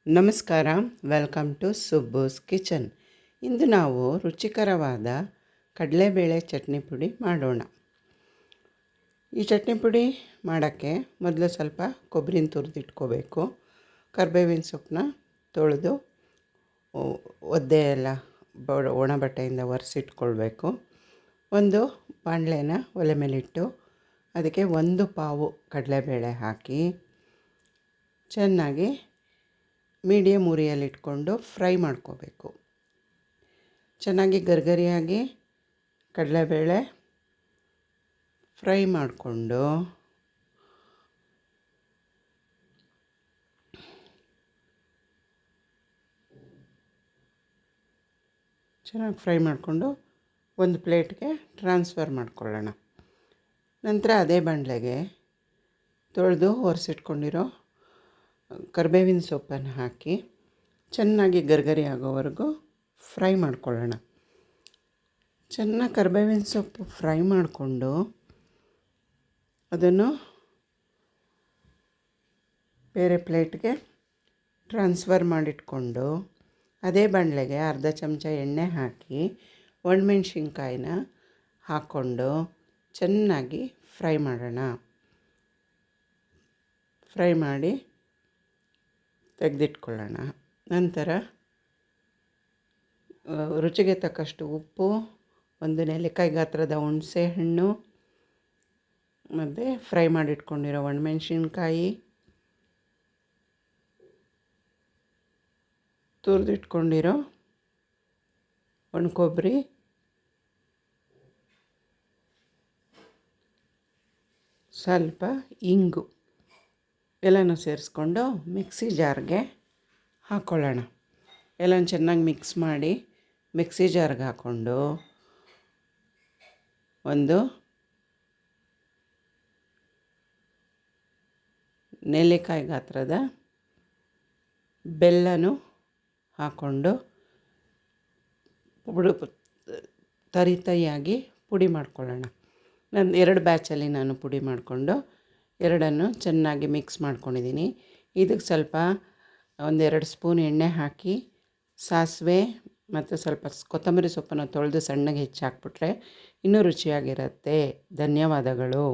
ನಮಸ್ಕಾರ, welcome to ಸುಬ್ಬೂಸ್ kitchen. ಇಂದು ನಾವು ರುಚಿಕರವಾದ ಕಡಲೆಬೇಳೆ ಚಟ್ನಿ ಪುಡಿ ಮಾಡೋಣ. ಈ ಚಟ್ನಿ ಪುಡಿ ಮಾಡೋಕ್ಕೆ ಮೊದಲು ಸ್ವಲ್ಪ ಕೊಬ್ಬರಿನ ತುರಿದಿಟ್ಕೋಬೇಕು. ಕರಿಬೇವಿನ ಸೊಪ್ಪನ್ನ ತೊಳೆದು ಒದ್ದೆ ಎಲ್ಲ ಒಣ ಬಟ್ಟೆಯಿಂದ ಒರೆಸಿಟ್ಕೊಳ್ಬೇಕು. ಒಂದು ಬಾಣಲೆನ ಒಲೆ ಮೇಲಿಟ್ಟು ಅದಕ್ಕೆ 1 ಪಾವು ಕಡಲೆಬೇಳೆ ಹಾಕಿ ಚೆನ್ನಾಗಿ ಮೀಡಿಯಮ್ ಉರಿಯಲ್ಲಿಟ್ಕೊಂಡು ಫ್ರೈ ಮಾಡ್ಕೋಬೇಕು. ಚೆನ್ನಾಗಿ ಗರ್ಗರಿಯಾಗಿ ಕಡಲೆಬೇಳೆ ಫ್ರೈ ಮಾಡಿಕೊಂಡು ಒಂದು ಪ್ಲೇಟ್ಗೆ ಟ್ರಾನ್ಸ್ಫರ್ ಮಾಡ್ಕೊಳ್ಳೋಣ. ನಂತರ ಅದೇ ಬಾಣಲೆಗೆ ತೊಳೆದು ಒರೆಸಿಟ್ಕೊಂಡಿರೋ ಕರಿಬೇವಿನ ಸೊಪ್ಪನ್ನು ಹಾಕಿ ಚೆನ್ನಾಗಿ ಗರ್ಗರಿ ಆಗೋವರೆಗೂ ಫ್ರೈ ಮಾಡ್ಕೊಳ್ಳೋಣ. ಚೆನ್ನಾಗಿ ಕರಿಬೇವಿನ ಸೊಪ್ಪು ಫ್ರೈ ಮಾಡಿಕೊಂಡು ಅದನ್ನು ಬೇರೆ ಪ್ಲೇಟ್ಗೆ ಟ್ರಾನ್ಸ್ಫರ್ ಮಾಡಿಟ್ಕೊಂಡು ಅದೇ ಬಾಣಲೆಗೆ ಅರ್ಧ ಚಮಚ ಎಣ್ಣೆ ಹಾಕಿ ಒಣಮೆಣ್ಸಿನ್ಕಾಯಿನ ಹಾಕ್ಕೊಂಡು ಚೆನ್ನಾಗಿ ಫ್ರೈ ಮಾಡೋಣ. ಫ್ರೈ ಮಾಡಿ ತೆಗೆದಿಟ್ಕೊಳ್ಳೋಣ. ನಂತರ ರುಚಿಗೆ ತಕ್ಕಷ್ಟು ಉಪ್ಪು, 1 ನೆಲ್ಲಿಕಾಯಿ ಗಾತ್ರದ ಹುಣಸೆ ಹಣ್ಣು, ಮತ್ತು ಫ್ರೈ ಮಾಡಿಟ್ಕೊಂಡಿರೋ ಒಣಮೆಣ್ಸಿನ್ಕಾಯಿ, ತುರಿದಿಟ್ಕೊಂಡಿರೋ ಒಣ ಕೊಬ್ಬರಿ, ಸ್ವಲ್ಪ ಇಂಗು ಎಲ್ಲನೂ ಸೇರಿಸ್ಕೊಂಡು ಮಿಕ್ಸಿ ಜಾರ್ಗೆ ಹಾಕ್ಕೊಳ್ಳೋಣ. ಎಲ್ಲನೂ ಚೆನ್ನಾಗಿ ಮಿಕ್ಸ್ ಮಾಡಿ ಮಿಕ್ಸಿ ಜಾರ್ಗೆ ಹಾಕ್ಕೊಂಡು ಒಂದು ನೆಲ್ಲಿಕಾಯಿ ಗಾತ್ರದ ಬೆಲ್ಲನೂ ಹಾಕ್ಕೊಂಡು ತರಿಯಾಗಿ ಪುಡಿ ಮಾಡ್ಕೊಳ್ಳೋಣ. ನಾನು 2 ಬ್ಯಾಚಲ್ಲಿ ಪುಡಿ ಮಾಡಿಕೊಂಡು ಎರಡನ್ನು ಚೆನ್ನಾಗಿ ಮಿಕ್ಸ್ ಮಾಡ್ಕೊಂಡಿದ್ದೀನಿ. ಇದಕ್ಕೆ ಸ್ವಲ್ಪ 1-2 ಸ್ಪೂನ್ ಎಣ್ಣೆ ಹಾಕಿ ಸಾಸಿವೆ ಮತ್ತು ಸ್ವಲ್ಪ ಕೊತ್ತಂಬರಿ ಸೊಪ್ಪನ್ನು ತೊಳೆದು ಸಣ್ಣಗೆ ಹೆಚ್ಚಿ ಹಾಕ್ಬಿಟ್ರೆ ಇನ್ನೂ ರುಚಿಯಾಗಿರುತ್ತೆ. ಧನ್ಯವಾದಗಳು.